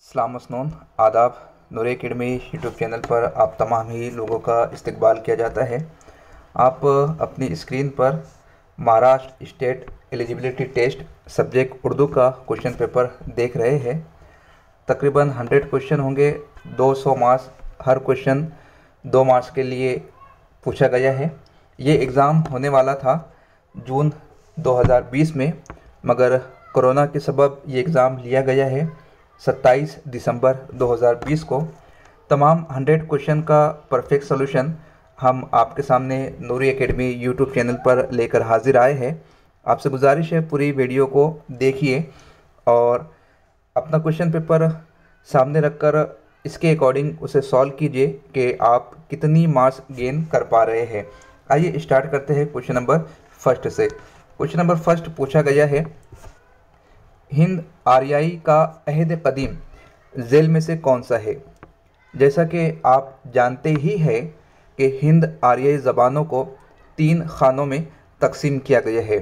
अस्सलाम वालेकुम, आदाब। नूर एकेडमी यूट्यूब चैनल पर आप तमाम ही लोगों का इस्तकबाल किया जाता है। आप अपनी स्क्रीन पर Maharashtra state eligibility test subject Urdu का क्वेश्चन पेपर देख रहे हैं। तकरीबन 100 क्वेश्चन होंगे, 200 मार्क्स। हर क्वेश्चन 2 मार्क्स के लिए पूछा गया है। ये एग्ज़ाम होने वाला था जून 2020 में, मगर कोरोना के सबब ये एग्ज़ाम लिया गया है 27 दिसंबर 2020 को। तमाम 100 क्वेश्चन का परफेक्ट सॉल्यूशन हम आपके सामने नूरी एकेडमी यूट्यूब चैनल पर लेकर हाजिर आए हैं। आपसे गुजारिश है पूरी वीडियो को देखिए और अपना क्वेश्चन पेपर सामने रखकर इसके अकॉर्डिंग उसे सॉल्व कीजिए कि आप कितनी मार्क्स गेन कर पा रहे हैं। आइए स्टार्ट करते हैं क्वेश्चन नंबर फर्स्ट से। क्वेश्चन नंबर फर्स्ट पूछा गया है, हिंद आर्याई का अहद कदीम झेल में से कौन सा है। जैसा कि आप जानते ही हैं कि हिंद आर्याई ज़बानों को 3 खानों में तकसीम किया गया है।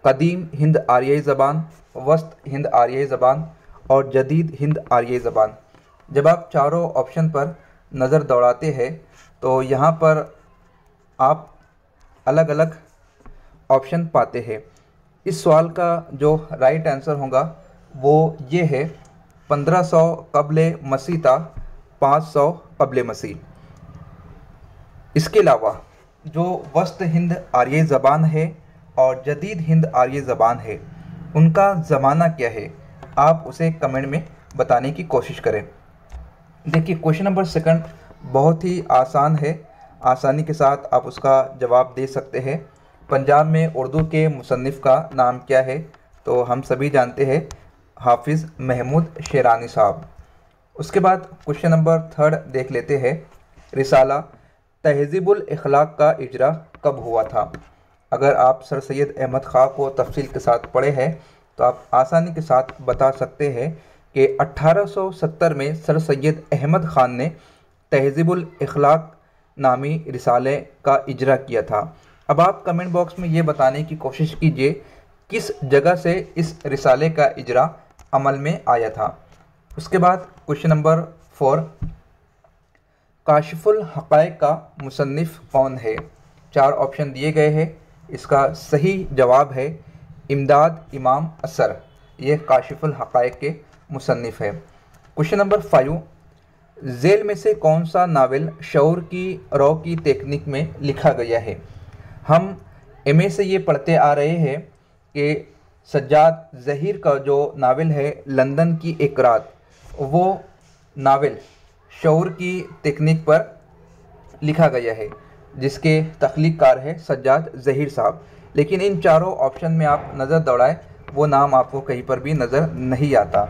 कदीम हिंद आर्याई ज़बान, वस्त हिंद आर्याई ज़बान और जदीद हिंद आर्याई ज़बान। जब आप चारों ऑप्शन पर नज़र दौड़ाते हैं तो यहाँ पर आप अलग अलग ऑप्शन पाते हैं। इस सवाल का जो राइट आंसर होगा वो ये है, 1500 कब्ले मसीह था 500 कब्ले मसीह। इसके अलावा जो वस्त हिंद आर्याई ज़बान है और जदीद हिंद आर्याई ज़बान है, उनका ज़माना क्या है, आप उसे कमेंट में बताने की कोशिश करें। देखिए क्वेश्चन नंबर सेकंड बहुत ही आसान है, आसानी के साथ आप उसका जवाब दे सकते हैं। पंजाब में उर्दू के मुसन्निफ़ का नाम क्या है, तो हम सभी जानते हैं हाफिज़ महमूद शेरानी साहब। उसके बाद क्वेश्चन नंबर थर्ड देख लेते हैं, रिसाला तहज़ीबुल अखलाक का इजरा कब हुआ था। अगर आप सर सैयद अहमद ख़ां को तफसील के साथ पढ़े हैं तो आप आसानी के साथ बता सकते हैं कि 1870 में सर सैयद अहमद ख़ान ने तहज़ीबुल अखलाक नामी रिसाले का इजरा किया था। अब आप कमेंट बॉक्स में ये बताने की कोशिश कीजिए किस जगह से इस रिसाले का इजरा अमल में आया था। उसके बाद क्वेश्चन नंबर 4, काशिफुल हक़ाइक़ का मुसन्निफ़ कौन है। 4 ऑप्शन दिए गए हैं, इसका सही जवाब है इमदाद इमाम असर। ये काशिफुल हक़ाइक़ के मुसन्निफ़ है। क्वेश्चन नंबर 5, झेल में से कौन सा नावल शऊर की रॉ की टेक्निक में लिखा गया है। हम एमए से ये पढ़ते आ रहे हैं कि सज्जाद ज़हीर का जो नावल है लंदन की एक रात, वो नावल शऊर की टेक्निक पर लिखा गया है, जिसके तख्लीक़कार है सज्जाद ज़हीर साहब। लेकिन इन चारों ऑप्शन में आप नज़र दौड़ाएं, वो नाम आपको कहीं पर भी नज़र नहीं आता।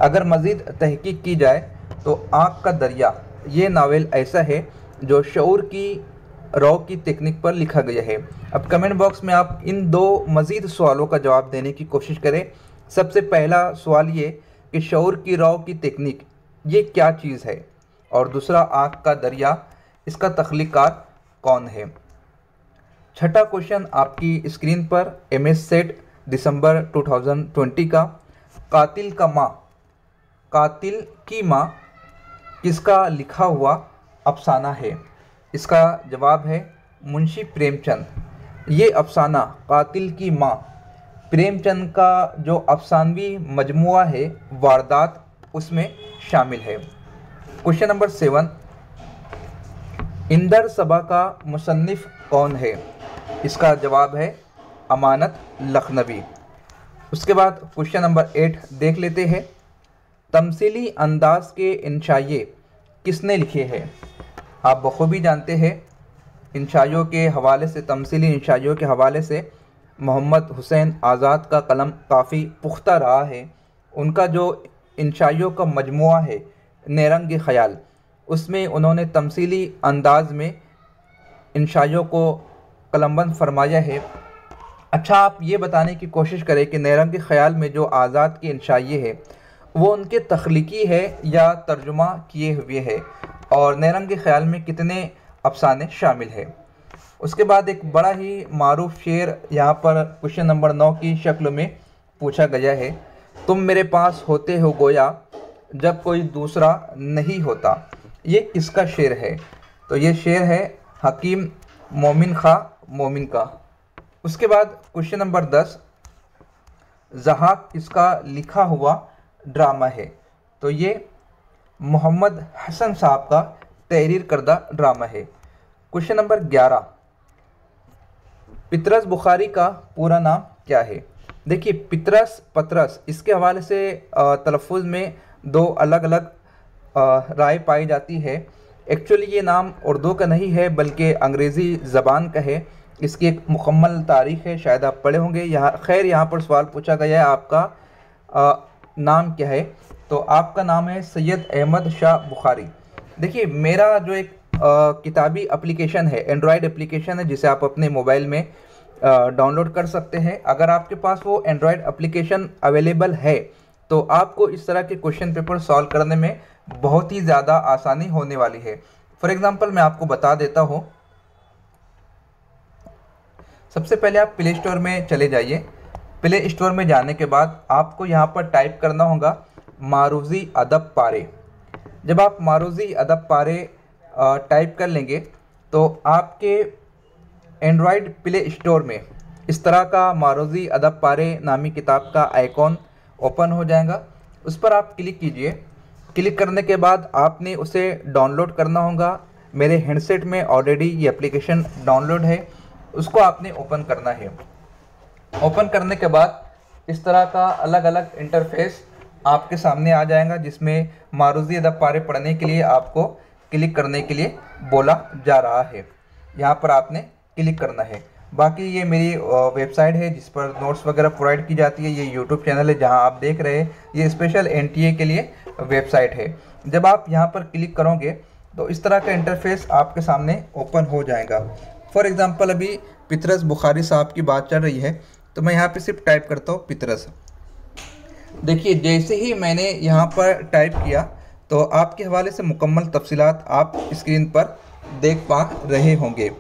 अगर मज़ीद तहकीक की जाए तो आँख का दरिया ये नावल ऐसा है जो शऊर की रॉ की टेक्निक पर लिखा गया है। अब कमेंट बॉक्स में आप इन 2 मज़ीद सवालों का जवाब देने की कोशिश करें। सबसे पहला सवाल ये कि शऊर की रॉ की टेक्निक ये क्या चीज़ है, और दूसरा आँख का दरिया इसका तख्लीक़कार कौन है। छठा क्वेश्चन आपकी स्क्रीन पर एमएस सेट दिसंबर 2020 का, कातिल की माँ किसका लिखा हुआ अफसाना है। इसका जवाब है मुंशी प्रेमचंद। ये अफसाना कातिल की माँ प्रेमचंद का जो अफसानवी मजमुआ है वारदात, उसमें शामिल है। क्वेश्चन नंबर 7, इंदर सबा का मुसन्निफ़ कौन है। इसका जवाब है अमानत लखनवी। उसके बाद क्वेश्चन नंबर 8 देख लेते हैं, तमसीली अंदाज के इंशाए किसने लिखे हैं। आप बखूबी जानते हैं इंशाइयों के हवाले से, तमसीली इंशाइयों के हवाले से मोहम्मद हुसैन आज़ाद का कलम काफ़ी पुख्ता रहा है। उनका जो इंशाइयों का मजमुआ है नेरंग ख़याल, उसमें उन्होंने तमसीली अंदाज में इंशाइयों को कलमबंद फरमाया है। अच्छा, आप ये बताने की कोशिश करें कि नेरंग ख़याल में जो आज़ाद की इंशाइए है वो उनके तख्लीकी है या तर्जुमा किए हुए है, और नेरंग ख़याल में कितने अफसाने शामिल है। उसके बाद एक बड़ा ही मारूफ शेर यहाँ पर क्वेश्चन नंबर 9 की शक्ल में पूछा गया है, तुम मेरे पास होते हो गोया जब कोई दूसरा नहीं होता। ये किसका शेर है? तो ये शेर है हकीम मोमिन खां मोमिन का। उसके बाद क्वेश्चन नंबर 10, ज़हाक किसका लिखा हुआ ड्रामा है? तो ये मोहम्मद हसन साहब का तहरीर करदा ड्रामा है। क्वेश्चन नंबर 11, पितरस बुखारी का पूरा नाम क्या है? देखिए पितरस पतरस इसके हवाले से तलफ़ुज़ में दो अलग अलग राय पाई जाती है। एक्चुअली ये नाम उर्दू का नहीं है बल्कि अंग्रेज़ी ज़बान का है। इसकी एक मुकम्मल तारीख़ है, शायद आप पढ़े होंगे। यहाँ पर सवाल पूछा गया है आपका नाम क्या है? तो आपका नाम है सैयद अहमद शाह बुखारी। देखिए मेरा जो एक किताबी एप्लीकेशन है, एंड्रॉयड एप्लीकेशन है, जिसे आप अपने मोबाइल में डाउनलोड कर सकते हैं। अगर आपके पास वो एंड्रॉयड एप्लीकेशन अवेलेबल है तो आपको इस तरह के क्वेश्चन पेपर सॉल्व करने में बहुत ही ज़्यादा आसानी होने वाली है। फॉर एग्ज़ाम्पल मैं आपको बता देता हूँ। सबसे पहले आप प्ले स्टोर में चले जाइए। प्ले स्टोर में जाने के बाद आपको यहाँ पर टाइप करना होगा मारूज़ी अदब पारे। जब आप मारूज़ी अदब पारे टाइप कर लेंगे तो आपके एंड्रॉयड प्ले स्टोर में इस तरह का मारूज़ी अदब पारे नामी किताब का आइकॉन ओपन हो जाएगा। उस पर आप क्लिक कीजिए। क्लिक करने के बाद आपने उसे डाउनलोड करना होगा। मेरे हैंडसेट में ऑलरेडी ये एप्लीकेशन डाउनलोड है, उसको आपने ओपन करना है। ओपन करने के बाद इस तरह का अलग अलग इंटरफेस आपके सामने आ जाएगा, जिसमें मारूज़ी अदब पारे पढ़ने के लिए आपको क्लिक करने के लिए बोला जा रहा है। यहाँ पर आपने क्लिक करना है। बाकी ये मेरी वेबसाइट है जिस पर नोट्स वगैरह प्रोवाइड की जाती है। ये यूट्यूब चैनल है जहाँ आप देख रहे हैं, ये स्पेशल एनटीए के लिए वेबसाइट है। जब आप यहाँ पर क्लिक करोगे तो इस तरह का इंटरफेस आपके सामने ओपन हो जाएगा। फॉर एग्ज़ाम्पल अभी पितरस बुखारी साहब की बात चल रही है तो मैं यहाँ पे सिर्फ टाइप करता हूँ पितरस। देखिए जैसे ही मैंने यहाँ पर टाइप किया तो आपके हवाले से मुकम्मल तफसीलात आप स्क्रीन पर देख पा रहे होंगे।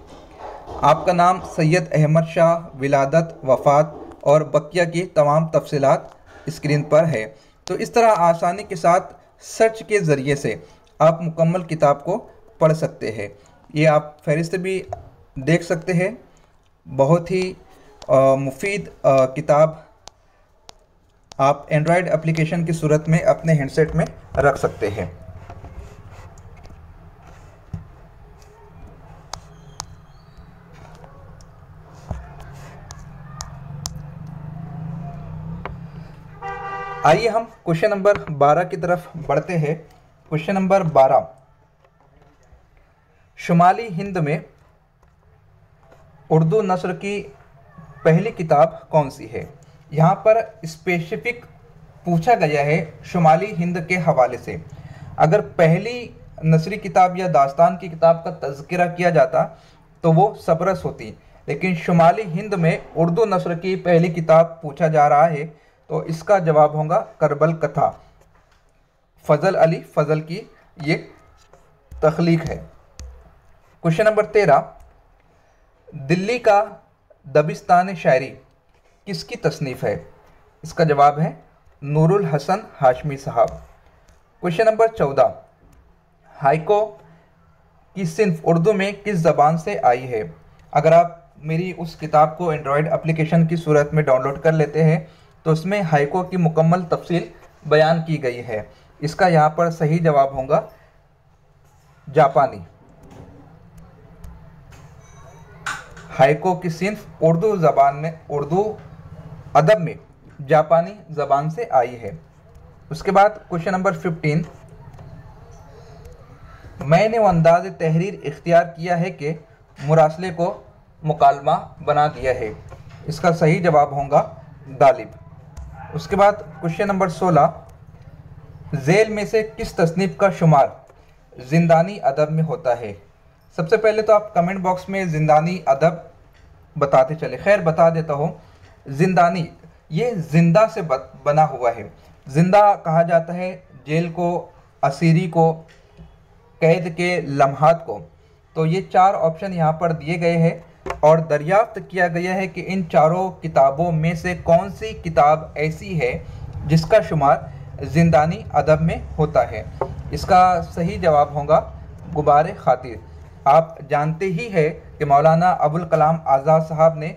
आपका नाम सैयद अहमद शाह, विलादत, वफ़ात और बकिया की तमाम तफसीलात स्क्रीन पर है। तो इस तरह आसानी के साथ सर्च के ज़रिए से आप मुकम्मल किताब को पढ़ सकते हैं। ये आप फहरिस्त भी देख सकते हैं। बहुत ही मुफीद किताब आप एंड्रॉयड एप्लीकेशन की सूरत में अपने हैंडसेट में रख सकते हैं। आइए हम क्वेश्चन नंबर 12 की तरफ बढ़ते हैं। क्वेश्चन नंबर 12, शुमाली हिंद में उर्दू नस्र की पहली किताब कौन सी है? यहाँ पर स्पेसिफिक पूछा गया है शुमाली हिंद के हवाले से। अगर पहली नसरी किताब या दास्तान की किताब का तज़किरा किया जाता तो वो सबरस होती, लेकिन शुमाली हिंद में उर्दू नस्र की पहली किताब पूछा जा रहा है तो इसका जवाब होगा करबल कथा। फजल अली फजल की ये तख्लीक है। क्वेश्चन नंबर 13, दिल्ली का दबिस्तान शायरी किसकी तसनीफ़ है? इसका जवाब है नूरुल हसन हाशमी साहब। क्वेश्चन नंबर 14, हाइको की सिन्फ उर्दू में किस ज़बान से आई है? अगर आप मेरी उस किताब को एंड्रॉयड एप्लीकेशन की सूरत में डाउनलोड कर लेते हैं तो उसमें हाइको की मुकम्मल तफसील बयान की गई है। इसका यहाँ पर सही जवाब होगा जापानी। हाइको की सिन्फ उर्दू ज़बान में, उर्दू अदब में जापानी ज़बान से आई है। उसके बाद क्वेश्चन नंबर 15, मैंने वो अंदाज़ तहरीर इख्तियार किया है कि मुरासले को मुकालमा बना दिया है। इसका सही जवाब होगा गालिब। उसके बाद क्वेश्चन नंबर 16, झेल में से किस तसनीफ़ का शुमार ज़िंदानी अदब में होता है? सबसे पहले तो आप कमेंट बॉक्स में ज़िंदानी अदब बताते चले। खैर बता देता हूँ, ज़िंदानी ये ज़िंदा से बना हुआ है। ज़िंदा कहा जाता है जेल को, असीरी को, कैद के लम्हात को। तो ये 4 ऑप्शन यहाँ पर दिए गए हैं और दरियाफ्त किया गया है कि इन चारों किताबों में से कौन सी किताब ऐसी है जिसका शुमार जिंदानी अदब में होता है? इसका सही जवाब होगा गुबार खातिर। आप जानते ही हैं कि मौलाना अबुल कलाम आज़ाद साहब ने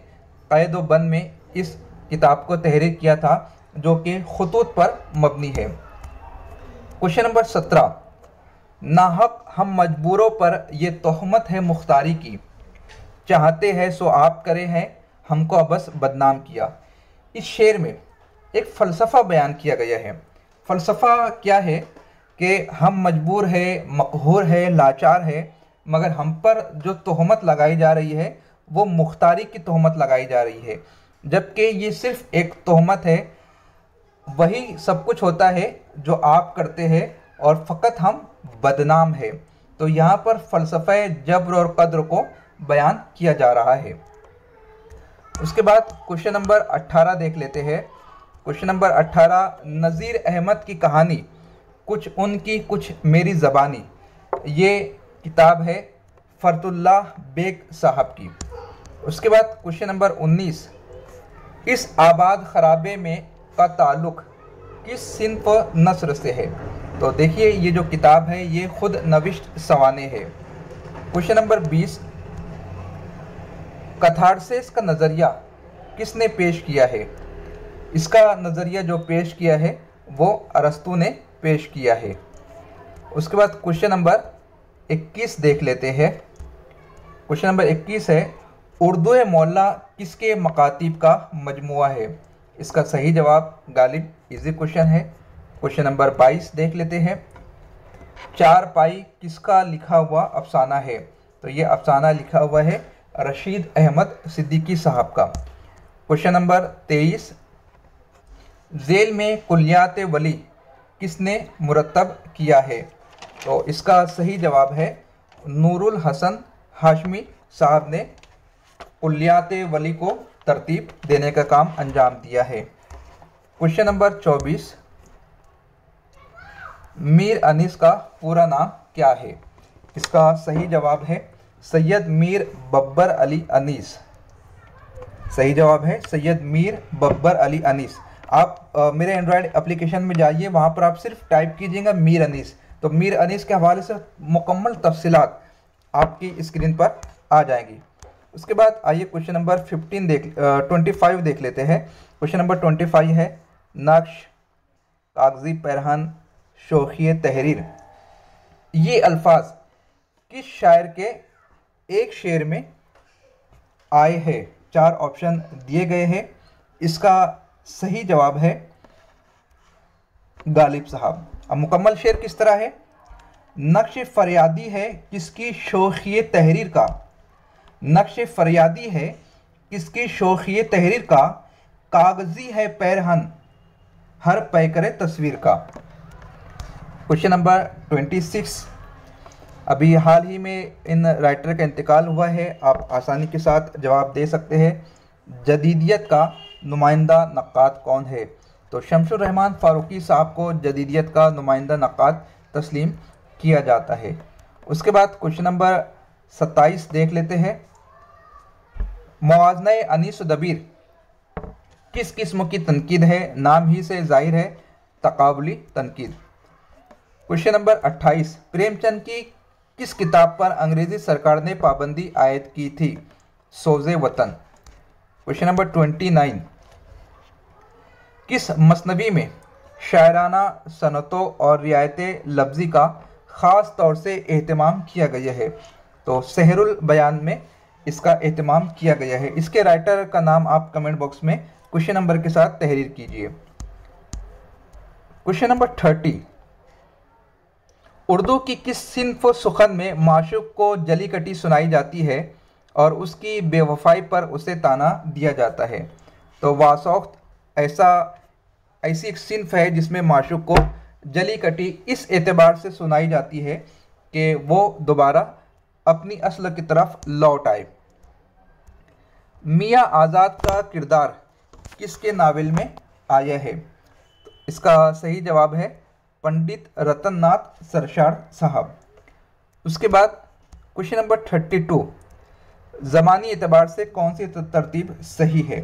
क़ैद व बंद में इस किताब को तहरीर किया था, जो कि खुतूत पर मबनी है। क्वेश्चन नंबर 17, नाहक हम मजबूरों पर ये तोहमत है मुख्तारी की, चाहते हैं सो आप करे हैं हमको अबस बदनाम किया। इस शेर में एक फ़लसफ़ा बयान किया गया है। फ़लसफ़ा क्या है कि हम मजबूर है, मक़हूर है, लाचार है, मगर हम पर जो तोहमत लगाई जा रही है वो मुख्तारी की तोहमत लगाई जा रही है, जबकि ये सिर्फ़ एक तोहमत है। वही सब कुछ होता है जो आप करते हैं और फ़कत हम बदनाम है। तो यहाँ पर फ़लसफ़े जब्र और क़द्र को बयान किया जा रहा है। उसके बाद क्वेश्चन नंबर 18 देख लेते हैं। क्वेश्चन नंबर 18, नज़ीर अहमद की कहानी, कुछ उनकी कुछ मेरी ज़बानी, ये किताब है फ़रतुल्लाह बेग साहब की। उसके बाद क्वेश्चन नंबर 19, इस आबाद खराबे में का ताल्लुक़ किस सिन्फ़ नस्र से है? तो देखिए ये जो किताब है ये खुद नविश्त सवाने है। क्वेश्चन नंबर 20, कथार्सेस का नज़रिया किसने पेश किया है? इसका नज़रिया जो पेश किया है वो अरस्तू ने पेश किया है। उसके बाद क्वेश्चन नंबर 21 देख लेते हैं। क्वेश्चन नंबर 21 है, उर्दू मौला किसके मकातीब का मजमुआ है? इसका सही जवाब गालिब, इजी क्वेश्चन है। क्वेश्चन नंबर 22 देख लेते हैं, चार पाई किसका लिखा हुआ अफसाना है? तो ये अफसाना लिखा हुआ है रशीद अहमद सिद्दीकी साहब का। क्वेश्चन नंबर 23, जेल में कुलियात वली किसने मुरतब किया है? तो इसका सही जवाब है नूरुल हसन हाशमी साहब ने कुलियात वली को तरतीब देने का काम अंजाम दिया है। क्वेश्चन नंबर 24, मीर अनीस का पूरा नाम क्या है? इसका सही जवाब है सैयद मीर बब्बर अली अनीस। सही जवाब है सैयद मीर बब्बर अली अनीस। आप मेरे एंड्रॉयड एप्लीकेशन में जाइए, वहाँ पर आप सिर्फ टाइप कीजिएगा मीर अनीस, तो मीर अनीस के हवाले से मुकम्मल तफसीलात आपकी स्क्रीन पर आ जाएंगी। उसके बाद आइए क्वेश्चन नंबर 25 देख लेते हैं। क्वेश्चन नंबर 25 है, नक्श, कागज़ी पैरहन, शोखी तहरीर, ये अल्फाज किस शायर के एक शेर में आए हैं? 4 ऑप्शन दिए गए हैं। इसका सही जवाब है गालिब साहब। अब मुकम्मल शेर किस तरह है? नक्श फरियादी है किसकी शोखी तहरीर का, नक्श फरियादी है किसकी शोखी तहरीर का, कागज़ी है पैरहन हर पैकरे तस्वीर का। क्वेश्चन नंबर 26, अभी हाल ही में इन राइटर का इंतकाल हुआ है, आप आसानी के साथ जवाब दे सकते हैं। जदीदियत का नुमाइंदा नक्काद कौन है? तो शमसुर रहमान फ़ारूकी साहब को जदीदियत का नुमाइंदा नक्काद तस्लीम किया जाता है। उसके बाद क्वेश्चन नंबर 27 देख लेते हैं, मवाज़ने अनीस दबीर किस किस्म की तनकीद है? नाम ही से जाहिर है तकाबुली तनकीद। क्वेश्चन नंबर 28, प्रेमचंद की किस किताब पर अंग्रेज़ी सरकार ने पाबंदी आयद की थी? सोज़े वतन। क्वेश्चन नंबर 29, किस मसनवी में शायराना सनतों और रियायत लफ्ज़ी का ख़ास तौर से एहतमाम किया गया है? तो सहरुल बयान में इसका एहतमाम किया गया है। इसके राइटर का नाम आप कमेंट बॉक्स में क्वेश्चन नंबर के साथ तहरीर कीजिए। क्वेश्चन नंबर 30, उर्दू की किस सिन्फ़ सुखन में माशूक को जली कटी सुनाई जाती है और उसकी बेवफाई पर उसे ताना दिया जाता है? तो वासौख्त ऐसी एक सिन्फ़ है जिसमें माशूक को जली कटी इस एतबार से सुनाई जाती है कि वो दोबारा अपनी असल की तरफ लौट आए। मियाँ आज़ाद का किरदार किसके नावल में आया है? तो इसका सही जवाब है पंडित रतननाथ सरशार साहब। उसके बाद क्वेश्चन नंबर 32, ज़मानी एतबार से कौन सी तरतीब सही है?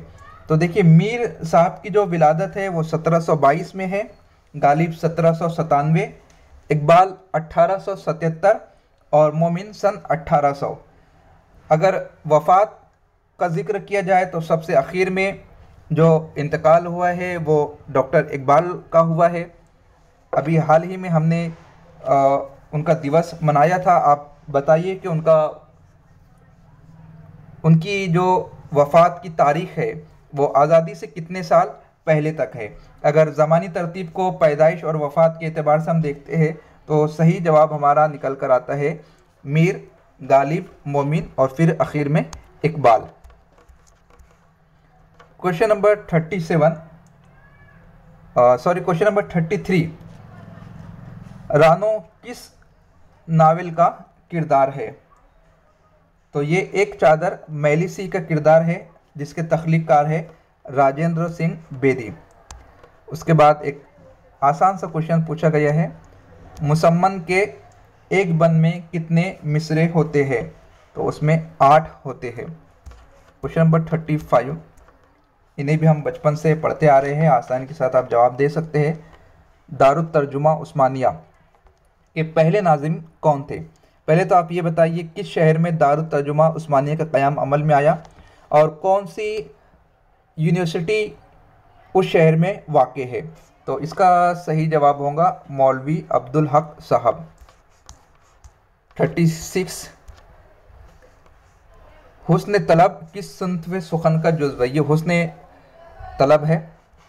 तो देखिए मीर साहब की जो विलादत है वो 1722 में है, गालिब 1797, इकबाल 1877 और मोमिन सन 1800। अगर वफ़ात का ज़िक्र किया जाए तो सबसे आखिर में जो इंतकाल हुआ है वो डॉक्टर इकबाल का हुआ है। अभी हाल ही में हमने उनका दिवस मनाया था। आप बताइए कि उनकी जो वफ़ात की तारीख़ है वो आज़ादी से कितने साल पहले तक है। अगर ज़मानी तरतीब को पैदाइश और वफ़ात के एतबार से हम देखते हैं तो सही जवाब हमारा निकल कर आता है मीर, गालिब, मोमिन और फिर आखिर में इकबाल। क्वेश्चन नंबर 33, रानो किस नावल का किरदार है? तो ये एक चादर मैली सी का किरदार है जिसके तख्लीक़कार है राजेंद्र सिंह बेदी। उसके बाद एक आसान सा क्वेश्चन पूछा गया है, मुसम्मन के एक बन में कितने मिसरे होते हैं? तो उसमें 8 होते हैं। क्वेश्चन नंबर 35, इन्हें भी हम बचपन से पढ़ते आ रहे हैं, आसानी के साथ आप जवाब दे सकते हैं। दारुत तर्जुमा उस्मानिया के पहले नाजिम कौन थे? पहले तो आप ये बताइए किस शहर में दारुत तर्जुमा उस्मानिया का क़याम अमल में आया और कौन सी यूनिवर्सिटी उस शहर में वाक़ है? तो इसका सही जवाब होगा मौलवी अब्दुल हक साहब। 36, हुस्न तलब किस सिन्फ़ सुखन का जुज़्व है? ये हुस्न तलब है।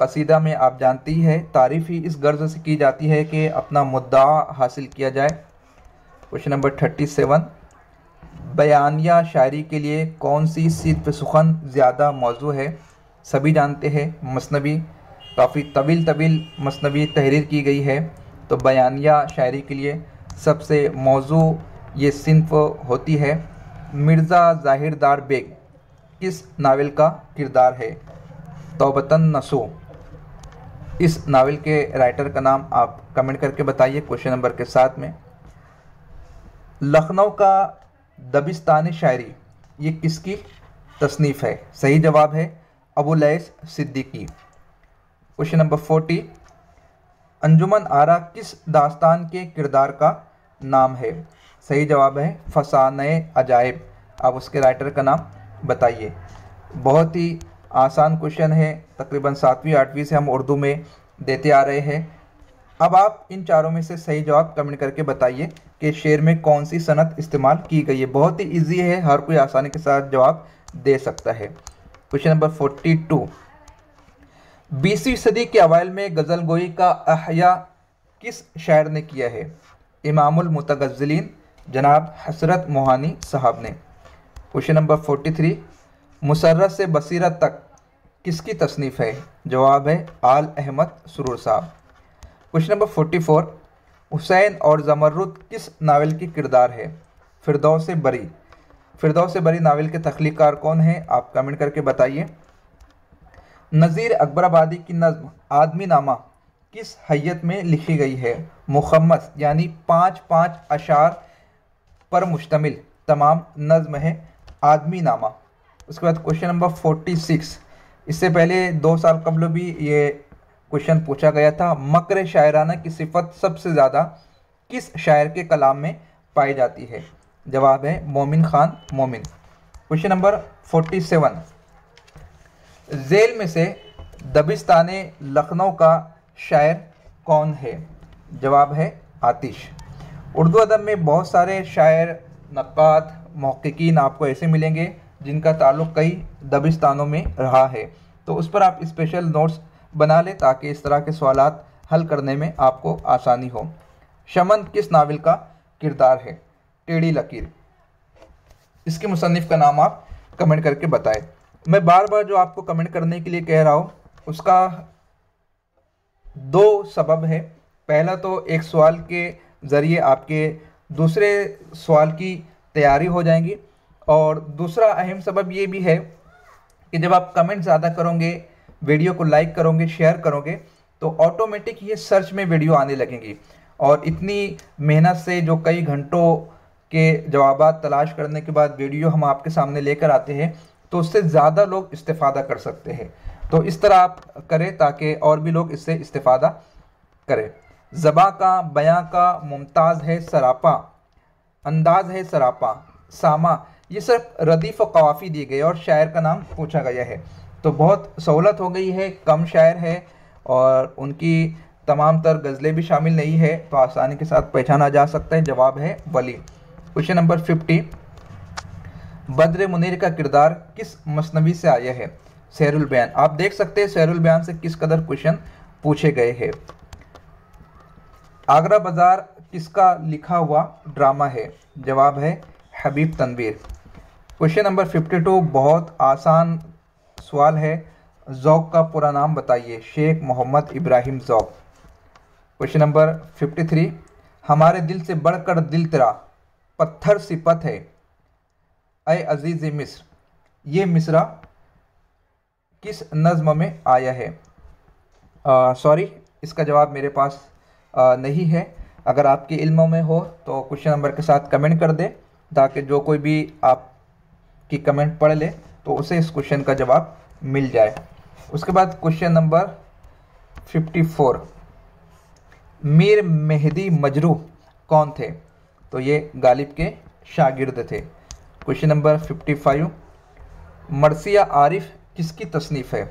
कसीदा में आप जानती है तारीफ़ ही इस गर्ज से की जाती है कि अपना मुद्दा हासिल किया जाए। क्वेश्चन नंबर 37, बयानिया शायरी के लिए कौन सी सिन्फ़ सुखन ज़्यादा मौजू है? सभी जानते हैं मसनवी, काफ़ी तवील मसनवी तहरीर की गई है। तो बयानिया शायरी के लिए सबसे मौजू ये सिन्फ़ होती है। मिर्ज़ा ज़ाहिरदार बेग किस नावल का किरदार है? तौबतन नसो। इस नावल के राइटर का नाम आप कमेंट करके बताइए क्वेश्चन नंबर के साथ में। लखनऊ का दबिस्तानी शायरी ये किसकी तसनीफ़ है? सही जवाब है Abu lace Siddiqui. Question number 40, अंजुमन आरा किस दास्तान के किरदार का नाम है? सही जवाब है फसाने अजाइब। आप उसके राइटर का नाम बताइए। बहुत ही आसान क्वेश्चन है, तकरीबन 7वीं 8वीं से हम उर्दू में देते आ रहे हैं। अब आप इन चारों में से सही जवाब कमेंट करके बताइए कि शेर में कौन सी सनत इस्तेमाल की गई है। बहुत ही इजी है, हर कोई आसानी के साथ जवाब दे सकता है। क्वेश्चन नंबर 42, 20वीं सदी के अवाइल में गज़ल गोई का अहया किस शायर ने किया है? इमामुल मुतगज़्ज़िलीन जनाब हसरत मोहानी साहब ने। क्वेश्चन नंबर 43, मुसर्रत से बसीरत तक किसकी तसनीफ़ है? जवाब है आल अहमद सुरूर साहब। क्वेश्चन नंबर 44, हुसैन और ज़मरुद किस नावल की किरदार है? फिरदौस बरी। फिरदौस बरी नावल के तख्लीक़कार कौन है? आप कमेंट करके बताइए। नज़ीर अकबराबादी की नज़्म आदमी नामा किस हैयत में लिखी गई है? मुखम्मस यानी 5-5 अशार पर मुश्तमिल तमाम नज़्म है आदमी नामा। उसके बाद क्वेश्चन नंबर 46, इससे पहले 2 साल कबल भी ये क्वेश्चन पूछा गया था। मकर शायराना की सिफत सबसे ज़्यादा किस शायर के कलाम में पाई जाती है? जवाब है मोमिन खान मोमिन। क्वेश्चन नंबर 47, झेल में से दबिस्ताने लखनऊ का शायर कौन है? जवाब है आतिश। उर्दू अदब में बहुत सारे शायर, नक्कात, मुहक्किकीन आपको ऐसे मिलेंगे जिनका ताल्लुक़ कई दबिस्तानों में रहा है। तो उस पर आप स्पेशल नोट्स बना लें ताकि इस तरह के सवालात हल करने में आपको आसानी हो। शमन किस नावल का किरदार है? टेढ़ी लकीर। इसके मुसन्निफ़ का नाम आप कमेंट करके बताएं। मैं बार बार जो आपको कमेंट करने के लिए कह रहा हूँ उसका 2 सबब है। पहला तो एक सवाल के ज़रिए आपके दूसरे सवाल की तैयारी हो जाएगी, और दूसरा अहम सबब ये भी है कि जब आप कमेंट ज़्यादा करोगे, वीडियो को लाइक करोगे, शेयर करोगे, तो ऑटोमेटिक ये सर्च में वीडियो आने लगेंगी, और इतनी मेहनत से जो कई घंटों के जवाबात तलाश करने के बाद वीडियो हम आपके सामने लेकर आते हैं, तो उससे ज़्यादा लोग इस्तेफ़ादा कर सकते हैं। तो इस तरह आप करें ताकि और भी लोग इससे इस्तेफ़ादा करें। ज़बा का, बयां का, मुमताज़ है सरापा, अंदाज है सरापा, सामा, ये सिर्फ रदीफ़ व कवाफ़ी दिए गए और शायर का नाम पूछा गया है। तो बहुत सहूलत हो गई है, कम शायर है और उनकी तमाम तर गज़लें भी शामिल नहीं है, तो आसानी के साथ पहचाना जा सकता है। जवाब है वली। क्वेश्चन नंबर 50, बद्र मुनीर का किरदार किस मसनवी से आया है? सहरुल बयान। आप देख सकते हैं सहरुल बयान से किस कदर क्वेश्चन पूछे गए हैं। आगरा बाजार किसका लिखा हुआ ड्रामा है? जवाब है हबीब तनवीर। क्वेश्चन नंबर 52, बहुत आसान सवाल है। ज़ौक़ का पूरा नाम बताइए। शेख मोहम्मद इब्राहिम ज़ौक़। क्वेश्चन नंबर 53, हमारे दिल से बढ़कर दिल तेरा पत्थर सिपत है ऐ अजीज़ मिस्र, ये मिसरा किस नज़्म में आया है? सॉरी, इसका जवाब मेरे पास नहीं है। अगर आपके इल्म में हो तो क्वेश्चन नंबर के साथ कमेंट कर दे, ताकि जो कोई भी आपकी कमेंट पढ़ ले तो उसे इस क्वेश्चन का जवाब मिल जाए। उसके बाद क्वेश्चन नंबर 54, मीर मेहदी मजरूह कौन थे? तो ये गालिब के शागिर्द थे। क्वेश्चन नंबर 55, मरसिया आरिफ किसकी तसनीफ़ है?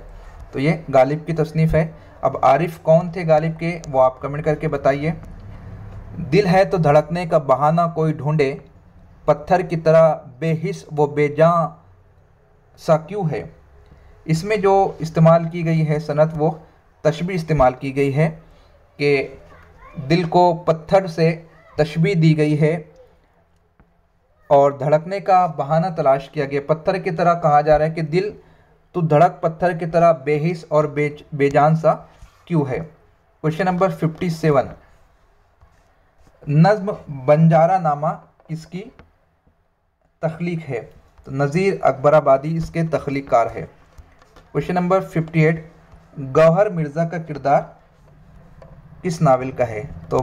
तो ये गालिब की तसनीफ़ है। अब आरिफ कौन थे गालिब के, वो आप कमेंट करके बताइए। दिल है तो धड़कने का बहाना कोई ढूंढे, पत्थर की तरह बेहिस वो बेजां सा क्यों है। इसमें जो इस्तेमाल की गई है सनत, वो तशबीह इस्तेमाल की गई है कि दिल को पत्थर से तशबीह दी गई है और धड़कने का बहाना तलाश किया गया। पत्थर की तरह कहा जा रहा है कि दिल तो धड़क पत्थर की तरह बेहिस और बेजान सा क्यों है। क्वेश्चन नंबर 57, नज़्म बंजारा नामा किसकी तख्लीक है? तो नज़ीर अकबराबादी इसके तख्लीकार है। क्वेश्चन नंबर 58, गौहर मिर्ज़ा का किरदार किस नावल का है? तो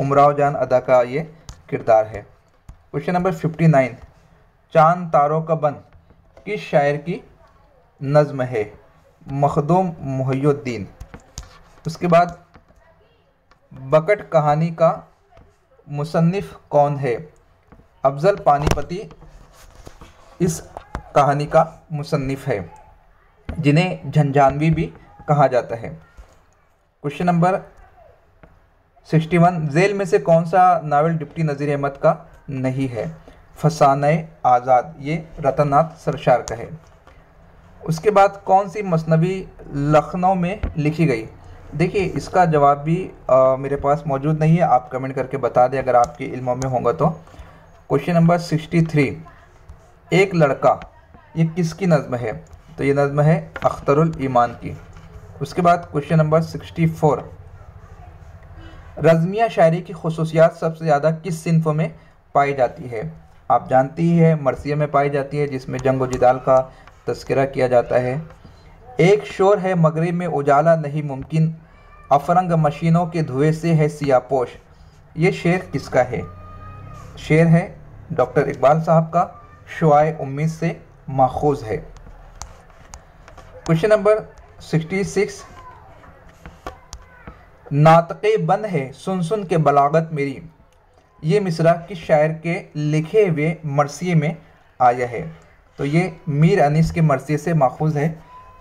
उमराव जान अदा का ये किरदार है। क्वेश्चन नंबर 59, चांद तारों का बन किस शायर की नज़्म है? मखदूम मुहियुद्दीन। उसके बाद बकट कहानी का मुसन्निफ़ कौन है? अफजल पानीपती इस कहानी का मुसन्निफ़ है, जिन्हें झंझानवी भी कहा जाता है। क्वेश्चन नंबर 61, झेल में से कौन सा नावल डिप्टी नज़ीर अहमद का नहीं है? फसाने आज़ाद, ये रतननाथ सरशार का है। उसके बाद कौन सी मसनवी लखनऊ में लिखी गई? देखिए, इसका जवाब भी मेरे पास मौजूद नहीं है, आप कमेंट करके बता दें अगर आपके इल्म में होगा तो। क्वेश्चन नंबर 63, एक लड़का, ये किसकी नज़्म है? तो ये नज़्म है अख्तरुल ईमान की। उसके बाद क्वेश्चन नंबर 64, रज़मिया शायरी की खुसूसियात सबसे ज़्यादा किस सिन्फ में पाई जाती है? आप जानती ही है मरसिया में पाई जाती है, जिसमें जंग व जिदाल का तज़किरा किया जाता है। एक शोर है मगरिब में उजाला नहीं मुमकिन, अफरंग मशीनों के धुएं से है सियापोश, ये शेर किसका है? शेर है डॉक्टर इकबाल साहब का, शुआए उम्मीद से माखूज है। क्वेश्चन नंबर 66, नातक़े बंद है सुन सुन के बलागत मेरी, ये मिसरा किस शायर के लिखे हुए मरसिये में आया है? तो ये मीर अनीस के मरसिये से माखूज है।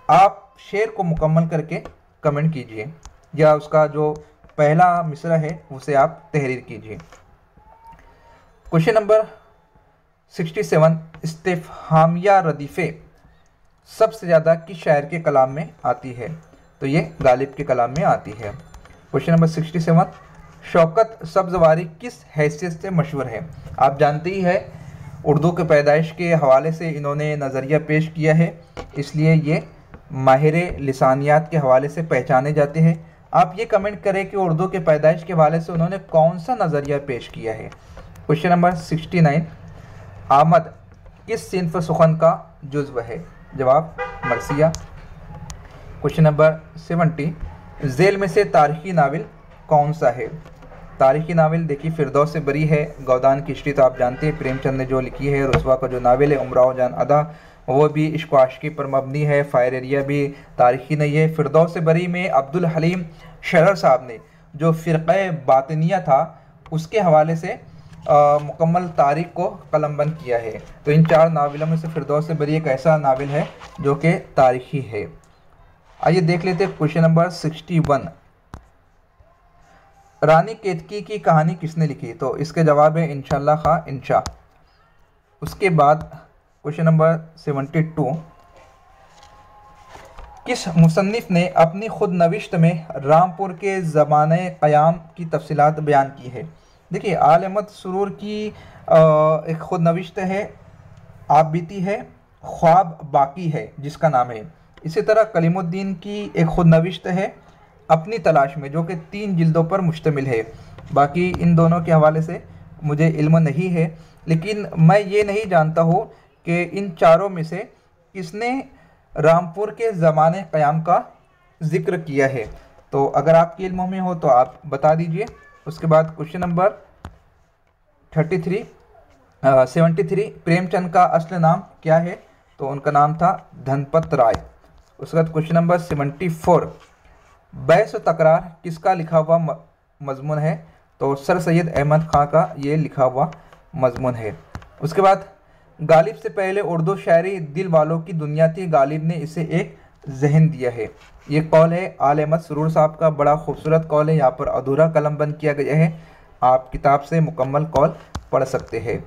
आप शेर को मुकम्मल करके कमेंट कीजिए, या उसका जो पहला मिसरा है उसे आप तहरीर कीजिए। क्वेश्चन नंबर 67, इस्तिफ़हामिया रदीफ़े सबसे ज़्यादा किस शायर के कलाम में आती है? तो ये गालिब के कलाम में आती है। क्वेश्चन नंबर 67, शौकत सब्ज़वारी किस हैसियत से मशहूर है? आप जानते ही है उर्दू के पैदाइश के हवाले से इन्होंने नज़रिया पेश किया है, इसलिए ये माहिर लिसानियात के हवाले से पहचाने जाते हैं। आप ये कमेंट करें कि उर्दू के पैदाइश के हवाले से उन्होंने कौन सा नज़रिया पेश किया है। क्वेश्चन नंबर 69, आमद किस सिन्फ सुखन का जुज़्व है? जवाब मरसिया। क्वेश्चन नंबर 70, झेल में से तारीख़ी नावल कौन सा है? तारीख़ी नावल देखिए फिरदौस से बरी है, गौदान की हिस्ट्री तो आप जानते हैं प्रेमचंद ने जो लिखी है, रुस्वा का जो नावल है उमराव जान अदा वो भी इश्क व आशिकी पर मबनी है, फायर एरिया भी तारीख़ी नहीं है। फिरदौस से बरी में अब्दुल हलीम शरर साहब ने जो फ़िरक़े बातिनिया था उसके हवाले से मुकम्मल तारीख़ को कलमबंद किया है। तो इन 4 नावलों में से फिरदौस बरी एक ऐसा नावल है जो कि तारीख़ी है। आइए देख लेते हैं क्वेश्चन नंबर 61। रानी केतकी की कहानी किसने लिखी? तो इसके जवाब है इंशाअल्लाह खां इंशा। उसके बाद क्वेश्चन नंबर 72, किस मुसन्निफ़ ने अपनी खुद नविश्त में रामपुर के ज़माने क़याम की तफसीलात बयान की है? देखिए, आल अहमद सुरूर की एक खुद नविश्त है, आप बीती है, ख्वाब बाकी है जिसका नाम है। इसी तरह कलीमुद्दीन की एक खुद नविश्त है, अपनी तलाश में, जो कि 3 जिल्दों पर मुश्तमिल है। बाकी इन दोनों के हवाले से मुझे इल्म नहीं है, लेकिन मैं ये नहीं जानता हूँ कि इन चारों में से किसने रामपुर के ज़माने क़याम का ज़िक्र किया है। तो अगर आपके इल्म में हो तो आप बता दीजिए। उसके बाद क्वेश्चन नंबर 73, प्रेमचंद का असली नाम क्या है? तो उनका नाम था धनपत राय। उसके बाद क्वेश्चन नंबर 74, बैस तकरार किसका लिखा हुआ मज़मून है? तो सर सैयद अहमद ख़ां का ये लिखा हुआ मज़मून है। उसके बाद गालिब से पहले उर्दू शायरी दिल वालों की दुनिया थी, गालिब ने इसे एक जहन दिया है। ये कौल है आल अहमद सुरूर साहब का, बड़ा खूबसूरत कौल है। यहाँ पर अधूरा कलमबंद किया गया है, आप किताब से मुकम्मल कौल पढ़ सकते हैं।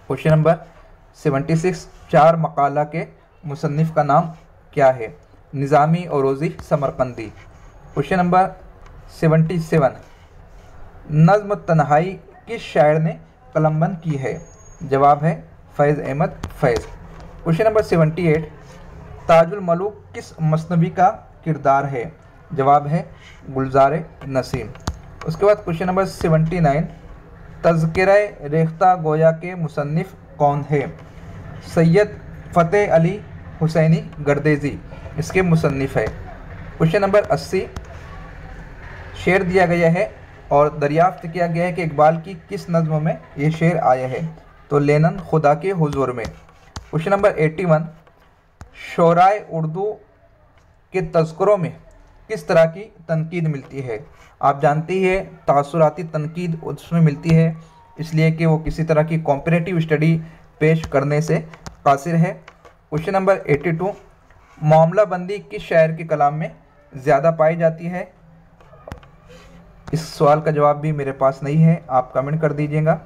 क्वेश्चन नंबर 76, 4 मकाला के मुसन्निफ़ का नाम क्या है? निज़ामी औरोज़ी समरकंदी। क्वेश्चन नंबर 77, नज़्म तन्हाई किस शायर ने कलमबंद की है? जवाब है फैज़ अहमद फैज़। क्वेश्चन नंबर 78, ताजुल मलूक किस मसनवी का किरदार है? जवाब है गुलजार नसीम। उसके बाद क्वेश्चन नंबर 79, तज़किरा रेख्ता गोया के मुसन्निफ़ कौन है? सैयद फ़तेह अली हुसैनी गर्देज़ी इसके मुसन्निफ़ है। क्वेश्चन नंबर 80, शेर दिया गया है और दरियाफ्त किया गया है कि इकबाल की किस नज़्म में ये शेर आया है? तो लेनन खुदा के हुजूर में। क्वेश्चन नंबर 81, शोराए उर्दू के तज़किरों में किस तरह की तनकीद मिलती है? आप जानते ही है तासुराती तनकीद उसमें मिलती है, इसलिए कि वो किसी तरह की कॉम्परेटिव स्टडी पेश करने से कासिर है। क्वेश्चन नंबर 82, मामला बंदी किस शायर के कलाम में ज़्यादा पाई जाती है? इस सवाल का जवाब भी मेरे पास नहीं है, आप कमेंट कर दीजिएगा।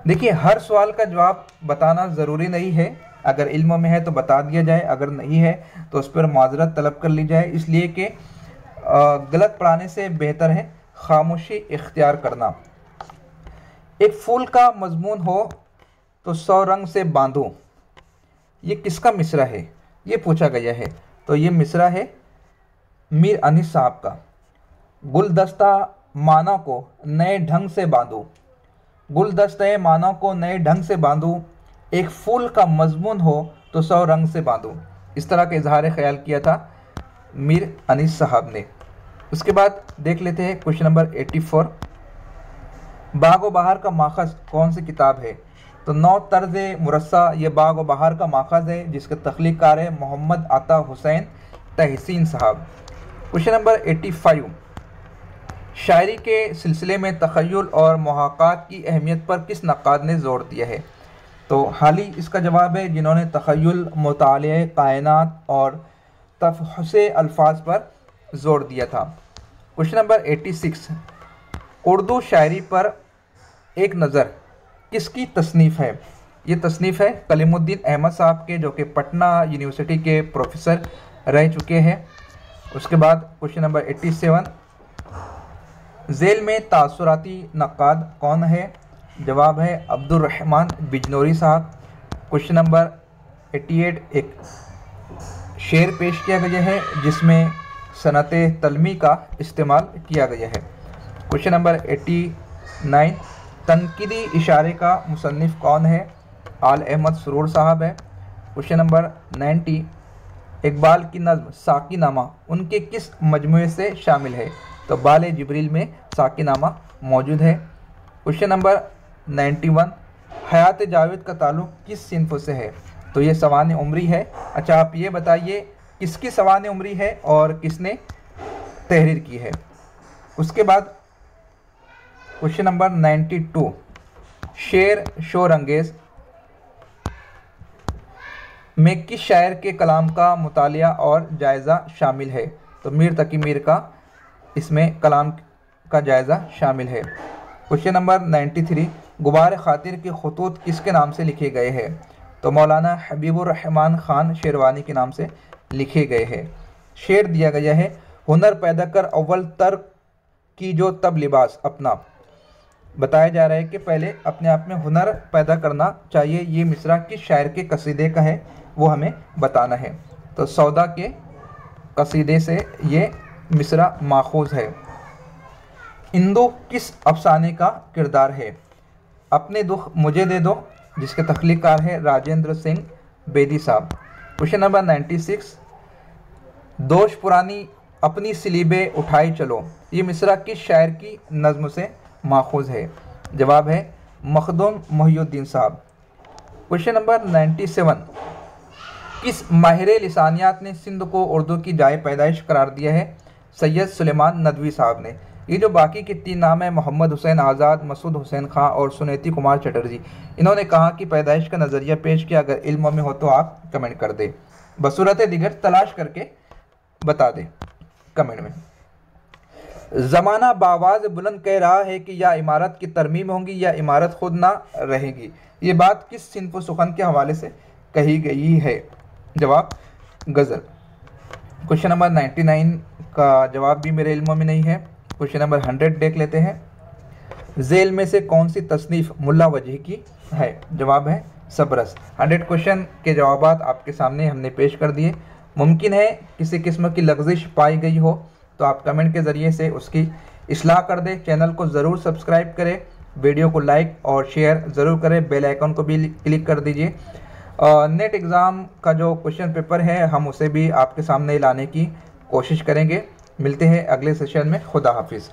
देखिए, हर सवाल का जवाब बताना ज़रूरी नहीं है, अगर इल्म में है तो बता दिया जाए, अगर नहीं है तो उस पर माजरत तलब कर ली जाए, इसलिए कि गलत पढ़ाने से बेहतर है खामोशी इख्तियार करना। एक फूल का मजमून हो तो 100 रंग से बांधो, ये किसका मिसरा है? ये पूछा गया है। तो ये मिसरा है मीर अनीस साहब का। गुलदस्ता माना को नए ढंग से बांधो, गुलदस्ते माना को नए ढंग से बांधो, एक फूल का मजमून हो तो 100 रंग से बांधो। इस तरह का इजहार ख्याल किया था मीर अनीस साहब ने। उसके बाद देख लेते हैं क्वेश्चन नंबर 84, बाग व बहार का माखज़ कौन सी किताब है? तो 9 तर्ज़ मुरस्सा ये बाग व बहार का माखज़ है, जिसके तख्लीक़कार है मोहम्मद अता हुसैन तहसीन साहब। क्वेश्चन नंबर 85, शायरी के सिलसिले में तख़य्युल और मुहाक़ात की अहमियत पर किस नक़ाद ने ज़ोर दिया है? तो हाल ही इसका जवाब है जिन्होंने तख़य्युल, मुताले कायनात और तफ़हुसे अल्फाज पर ज़ोर दिया था। क्वेश्चन नंबर 86, उर्दू शायरी पर एक नज़र किसकी तसनीफ़ है? ये तसनीफ़ है कलीमुद्दीन अहमद साहब के, जो कि पटना यूनिवर्सिटी के प्रोफेसर रह चुके हैं। उसके बाद क्वेश्चन नंबर 87, ज़ेल में तासुराती नक़ाद कौन है? जवाब है अब्दुर्रहमान बिजनौरी साहब। क्वेश्चन नंबर 88, एक शेर पेश किया गया है जिसमें सनत तलमी का इस्तेमाल किया गया है। क्वेश्चन नंबर 89, तनकीदी इशारे का मुसन्निफ़ कौन है? आल अहमद सुरूर साहब है। क्वेश्चन नंबर 90, इकबाल की नज़्म साक़ीनामा उनके किस मजमूए से शामिल है? तो बाले जिब्रील में साक़ीनामा मौजूद है। क्वेश्चन नंबर 91, हयात जावेद का ताल्लुक़ किस सिन्फ़ से है? तो ये सवान उम्री है। अच्छा, आप ये बताइए किसकी सवान उम्री है और किसने तहरीर की है? उसके बाद क्वेश्चन नंबर 92, शेर शोरंगेज़ में किस शायर के कलाम का मुतालिया और जायज़ा शामिल है? तो मीर तकी मीर का इसमें कलाम का जायज़ा शामिल है। क्वेश्चन नंबर 93, गुबार खातिर के खतूत किसके नाम से लिखे गए हैं? तो मौलाना हबीबुर रहमान ख़ान शेरवानी के नाम से लिखे गए हैं। शेर दिया गया है, हुनर पैदा कर अव्वल तर की जो तब लिबास अपना। बताया जा रहा है कि पहले अपने आप में हुनर पैदा करना चाहिए। ये मिसरा किस शायर के कसीदे का है वो हमें बताना है। तो सौदा के कसीदे से ये मिसरा माखूज है। इंदु किस अफसाने का किरदार है? अपने दुख मुझे दे दो, जिसके तख्लीकार है राजेंद्र सिंह बेदी साहब। क्वेश्चन नंबर 96, दोष पुरानी अपनी सलीबे उठाई चलो, ये मिसरा किस शायर की नज़्म से माखूज है? जवाब है मखदूम मोहिउद्दीन साहब। क्वेश्चन नंबर 97, किस माहिर लिसानियात ने सिंध को उर्दू की जाए पैदाइश करार दिया है? सैयद सुलेमान नदवी साहब ने। ये जो बाकी के 3 नाम हैं, मोहम्मद हुसैन आज़ाद, मसूद हुसैन खां और सुनेती कुमार चटर्जी, इन्होंने कहा कि पैदाइश का नज़रिया पेश किया। अगर इल्म में हो तो आप कमेंट कर दें, बसूरत दिगर तलाश करके बता दें कमेंट में। ज़माना बावाज़ बुलंद कह रहा है कि या इमारत की तरमीम होंगी या इमारत खुद ना रहेगी। ये बात किस सिन्फ़ सुखन के हवाले से कही गई है? जवाब गज़ल। क्वेश्चन नंबर 99 का जवाब भी मेरे इल्म में नहीं है। क्वेश्चन नंबर 100 देख लेते हैं। झेल में से कौन सी तसनीफ़ मुल्ला वजह की है? जवाब है सबरस। 100 क्वेश्चन के जवाबात आपके सामने हमने पेश कर दिए। मुमकिन है किसी किस्म की लग़ज़िश पाई गई हो तो आप कमेंट के ज़रिए से उसकी इस्लाह कर दें। चैनल को ज़रूर सब्सक्राइब करें, वीडियो को लाइक और शेयर ज़रूर करें, बेल आइकन को भी क्लिक कर दीजिए। नेट एग्ज़ाम का जो क्वेश्चन पेपर है हम उसे भी आपके सामने लाने की कोशिश करेंगे। मिलते हैं अगले सेशन में। खुदा हाफिज़।